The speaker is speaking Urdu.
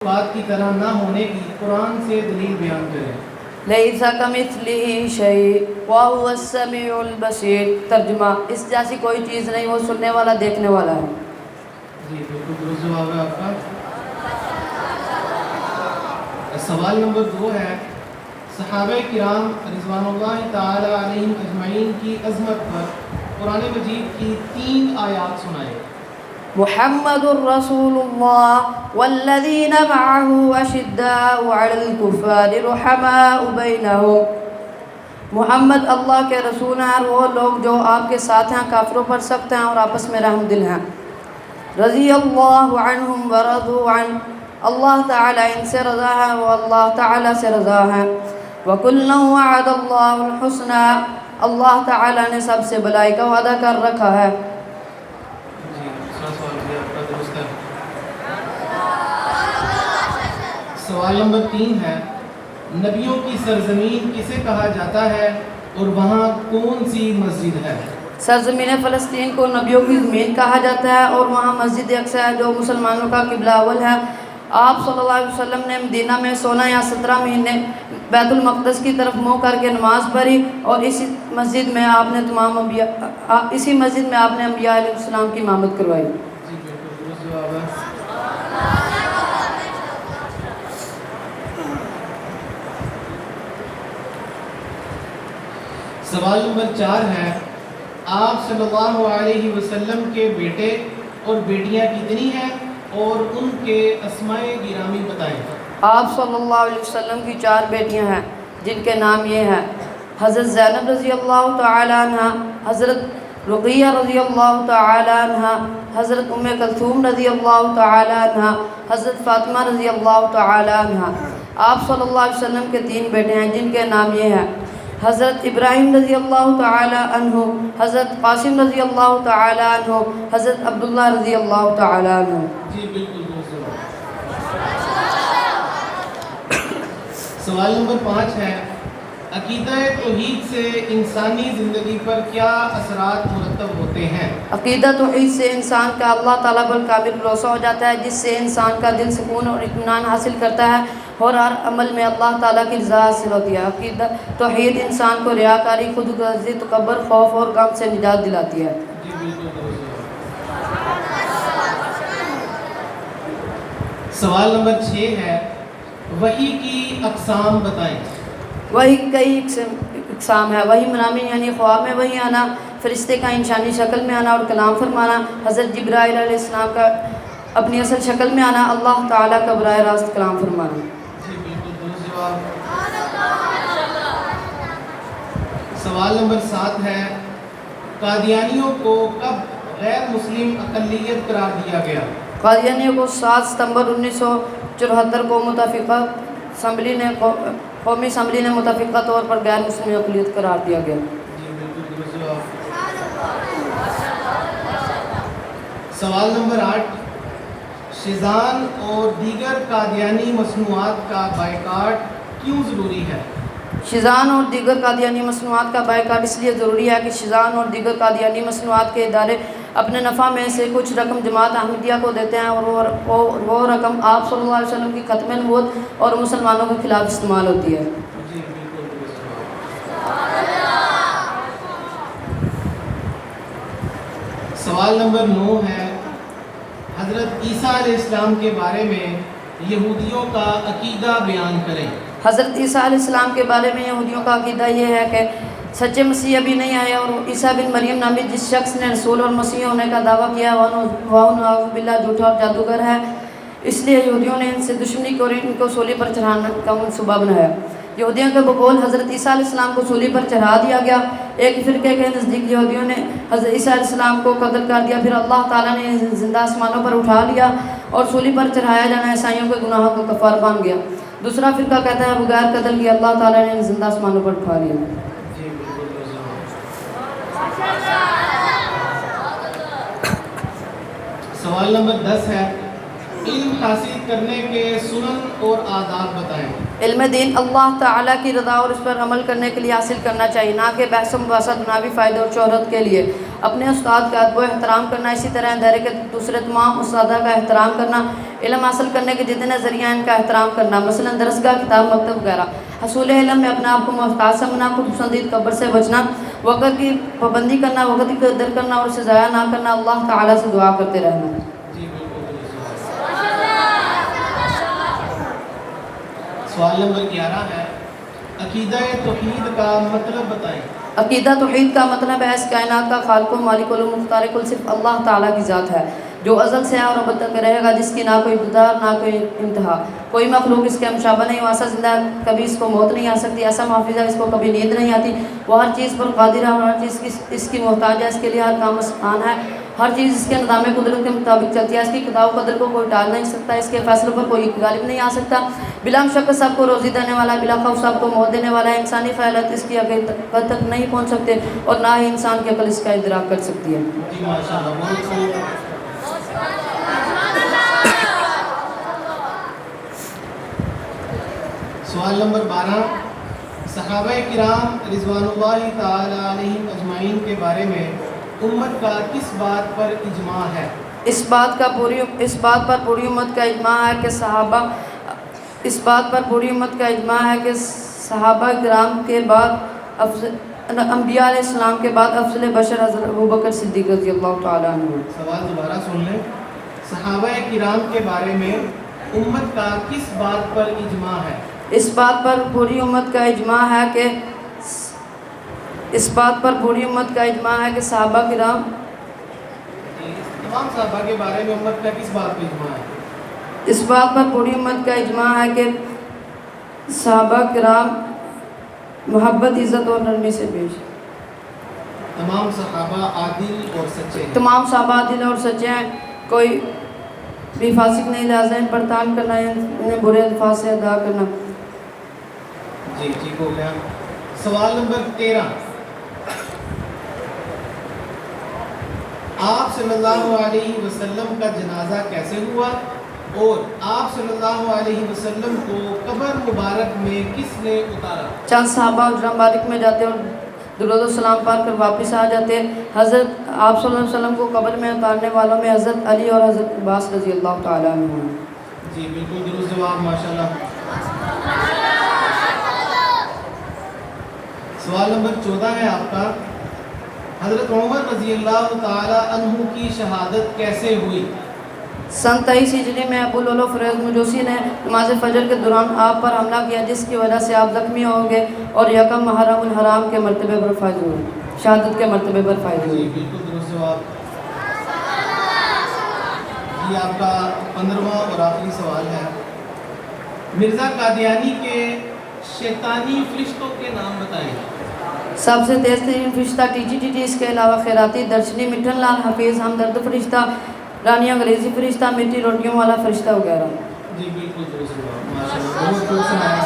بات کی طرح نہ ہونے کی قرآن سے دلیل بیان کریں۔ لیس کمثلہ شیء وہو السمیع البصیر۔ ترجمہ: اس جیسی کوئی چیز نہیں، وہ سننے والا دیکھنے والا ہے۔ جی بالکل درست جواب ہے آپ کا۔ سوال نمبر 2 ہے، صحابہ کرام رضوان اللہ تعالی علیہم اجمعین کی عظمت پر قرآن مجید کی 3 آیات سنائیں۔ محمد رسول اللہ والذین معه اشداء علی الکفار رحماء بینہم۔ محمد اللہ کے رسول ہیں اور وہ لوگ جو آپ کے ساتھ ہیں کافروں پر سخت ہیں اور آپس میں رحم دل ہیں۔ رضی اللہ عنہم ورضوا عنہ، اللہ تعالیٰ ان سے رضا ہے، وہ اللہ تعالیٰ سے رضا ہے۔ وَكُلًّا وَعَدَ اللَّهُ الْحُسْنَى، اللہ تعالیٰ نے سب سے بھلائی کا وعدہ کر رکھا ہے۔ سوال نمبر 3 ہے، نبیوں کی سرزمین کسے کہا جاتا ہے اور وہاں کون سی مسجد ہے؟ سرزمین فلسطین کو نبیوں کی زمین کہا جاتا ہے اور وہاں مسجد اقصی ہے جو مسلمانوں کا قبلہ اول ہے۔ آپ صلی اللہ علیہ وسلم نے مدینہ میں 16 یا 17 مہینے بیت المقدس کی طرف منہ کر کے نماز پڑھی اور اسی مسجد میں آپ نے انبیاء علیہ السلام کی امامت کروائی۔ جی بالکل درست جواب ہے۔ سوال نمبر 4 ہے، آپ صلی اللہ علیہ وسلم کے بیٹے اور بیٹیاں کتنی ہیں اور ان کے اسماء گرامی بتائیں۔ آپ صلی اللہ علیہ وسلم کی 4 بیٹیاں ہیں جن کے نام یہ ہیں: حضرت زینب رضی اللہ تعالی عنہ، حضرت رقیہ رضی اللہ تعالی عنہ، حضرت ام کلثوم رضی اللہ تعالی عنہ، حضرت فاطمہ رضی اللہ تعالی عنہ۔ آپ صلی اللہ علیہ وسلم کے 3 بیٹے ہیں جن کے نام یہ ہیں: حضرت ابراہیم رضی اللہ تعالی عنہ، حضرت قاسم رضی اللہ تعالی عنہ، حضرت عبداللہ رضی اللہ تعالی عنہ۔ جی بالکل درست جواب۔ سوال نمبر 5 ہے، عقیدہ توحید سے انسانی زندگی پر کیا اثرات مرتب ہوتے ہیں؟ عقیدہ توحید سے انسان کا اللہ تعالیٰ پر کامل بھروسہ ہو جاتا ہے، جس سے انسان کا دل سکون اور اطمینان حاصل کرتا ہے اور ہر عمل میں اللہ تعالیٰ کی رضا حاصل ہوتی ہے۔ عقیدہ توحید انسان کو ریاکاری، خود غرضی، تکبر، خوف اور غم سے نجات دلاتی ہے۔ جی بالکل درست جواب۔ سوال نمبر 6 ہے، وحی کی اقسام بتائیں۔ وہی کئی اقسام ہے۔ وہی منامی یعنی خواب میں وہی آنا، فرشتے کا انسانی شکل میں آنا اور کلام فرمانا، حضرت جبرائیل علیہ السلام کا اپنی اصل شکل میں آنا، اللہ تعالیٰ کا براہ راست کلام فرمانا۔ جی بالکل درست جواب۔ سوال نمبر 7 ہے، قادیانیوں کو کب غیر مسلم اقلیت قرار دیا گیا؟ قادیانیوں کو 7 ستمبر 1974 کو متفقہ اسمبلی نے قومی اسمبلی نے متفقہ طور پر غیر مسلم اقلیت قرار دیا گیا۔ جی بالکل درست جواب۔ سوال نمبر 8، شیزان اور دیگر قادیانی مصنوعات کا بائیکاٹ کیوں ضروری ہے؟ شیزان اور دیگر قادیانی مصنوعات کا بائیکاٹ اس لیے ضروری ہے کہ شیزان اور دیگر قادیانی مصنوعات کے ادارے اپنے نفع میں سے کچھ رقم جماعت احمدیہ کو دیتے ہیں اور وہ رقم آپ صلی اللہ علیہ وسلم کی ختم نبوت اور مسلمانوں کے خلاف استعمال ہوتی ہے۔ جی بالکل درست جواب۔ سوال نمبر 9 ہے، حضرت عیسیٰ علیہ السلام کے بارے میں یہودیوں کا عقیدہ بیان کریں۔ حضرت عیسیٰ علیہ السلام کے بارے میں یہودیوں کا عقیدہ یہ ہے کہ سچے مسیح ابھی نہیں آئے اور عیسیٰ بن مریم نامی جس شخص نے رسول اور مسیح ہونے کا دعویٰ کیا وہ نعوذ باللہ جھوٹا اور جادوگر ہے۔ اس لیے یہودیوں نے ان سے دشمنی کی اور ان کو سولی پر چڑھانے کا منصوبہ بنایا۔ یہودیوں کے بقول حضرت عیسیٰ علیہ السلام کو سولی پر چڑھا دیا گیا۔ ایک فرقے کے نزدیک یہودیوں نے حضرت عیسیٰ علیہ السلام کو قتل کر دیا، پھر اللہ تعالیٰ نے زندہ آسمانوں پر اٹھا لیا اور سولی پر چڑھایا جانا عیسائیوں کے گناہوں کا کفارہ بن گیا۔ دوسرا فرقہ کہتا ہے بغیر قتل کیے اللہ تعالیٰ نے زندہ آسمانوں پر اٹھا لیا۔ جی بالکل درست جواب۔ سوال نمبر 10 ہے، علم حاصل کرنے کے سنن اور آداب بتائیں۔ علم دین اللہ تعالیٰ کی رضا اور اس پر عمل کرنے کے لیے حاصل کرنا چاہیے، نہ کہ بحث و مباحثہ دنیاوی فائدے اور شہرت کے لیے۔ اپنے استاد کا ادب و احترام کرنا، اسی طرح اندھیرے کے دوسرے تمام اساتذہ کا احترام کرنا، علم حاصل کرنے کے جتنے ذریعہ ان کا احترام کرنا، مثلا درسگاہ، کتاب، مکتب وغیرہ۔ حصول علم میں اپنے آپ کو محتاج سمجھنا، خود پسندید قبر سے بچنا، وقت کی پابندی کرنا، وقت کی قدر کرنا اور اسے ضائع نہ کرنا، اللہ تعالیٰ سے دعا کرتے رہنا۔ جی بالکل درست۔ سوال نمبر 11 ہے عقیدہ توحید کا مطلب بتائیں۔ عقیدہ توحید کا مطلب ہے اس کائنات کا خالق و مالک و مختار کل صرف اللہ تعالیٰ کی ذات ہے، جو ازل سے ہے اور ابد تک رہے گا، جس کی نہ کوئی ابتدا نہ کوئی انتہا، کوئی مخلوق اس کے مشابہ نہیں، ایسا زندہ کبھی اس کو موت نہیں آ سکتی، ایسا محافظ ہے اس کو کبھی نیند نہیں آتی، وہ ہر چیز پر قادر ہے اور ہر چیز اس کی محتاج ہے، اس کے لیے ہر کام آسان ہے، ہر چیز اس کے نظام قدرت کے مطابق چلتی ہے، اس کی قضاء و قدر کو کوئی ٹال نہیں سکتا، اس کے فیصلوں پر کوئی غالب نہیں آ سکتا، بلا مشقت سب کو روزی دینے والا ہے، بلا خوف سب کو موت دینے والا ہے، انسانی خیالات اس کی حقیقت تک نہیں پہنچ سکتے اور نہ ہی انسان کی عقل اس کا ادراک کر سکتی ہے۔ جی ماشاءاللہ، بہت خوب۔ سوال نمبر 12 صحابہ کرام رضوان اللہ تعالی علیہم اجمعین کے بارے میں امت کا کس بات پر اجماع ہے؟ اس بات پر پوری امت کا اجماع ہے کہ صحابہ کرام کے بعد انبیاء علیہ السلام کے بعد افضل بشر حضرت ابوبکر صدیق رضی اللہ تعالیٰ عنہ۔ سوال دوبارہ سن لیں۔ صحابہ کرام کے بارے میں امت کا کس بات پر اجماع ہے؟ اس بات پر پوری امت کا اجماع ہے کہ صحابہ کرام تمام صحابہ کے بارے میں امت کا کس بات پر اجماع ہے؟ اس بات پر پوری امت کا اجماع ہے کہ صحابہ کرام محبت، عزت اور نرمی سے پیش۔ تمام صحابہ عادل اور سچے ہیں۔ تمام صحابہ عادل اور سچے ہیں، کوئی بھی فاسق نہیں، لہٰذا ان پر تعان کرنا، انہیں برے الفاظ سے ادا کرنا۔ جی ٹھیک ہو گیا۔ سوال نمبر 13 آپ صلی اللہ علیہ وسلم کا جنازہ کیسے ہوا اور آپ صلی اللہ علیہ وسلم کو قبر مبارک میں کس نے اتارا؟ چند صحابہ حجرہ مبارک میں جاتے اور درود و سلام پڑھ کر واپس آ جاتے۔ حضرت آپ صلی اللہ علیہ وسلم کو قبر میں اتارنے والوں میں حضرت علی اور حضرت عباس رضی اللہ تعالیٰ عنہ۔ جی بالکل درست جواب، ماشاءاللہ۔ سوال نمبر 14 ہے آپ کا حضرت عمر رضی اللہ تعالی عنہ کی شہادت کیسے ہوئی؟ سن 23 ہجری میں ابو لولو فریض مجوسی نے نماز فجر کے دوران آپ پر حملہ کیا، جس کی وجہ سے آپ زخمی ہو گئے اور یکم محرم الحرام کے مرتبے پر فائز ہوئے، شہادت کے مرتبے پر فائز ہوئے۔ جی بالکل درست جواب۔ یہ آپ کا 15واں اور آخری سوال ہے۔ مرزا قادیانی کے شیطانی فرشتوں کے نام بتائیں۔ سب سے تیز ترین فرشتہ ٹی، اس کے علاوہ خیراتی، درشنی، مٹھن لال، حفیظ، ہمدرد فرشتہ، رانی انگریزی فرشتہ، میٹھی روٹیوں والا فرشتہ وغیرہ۔ جی بالکل درست جواب، ماشاءاللہ، بہت خوب سنایا۔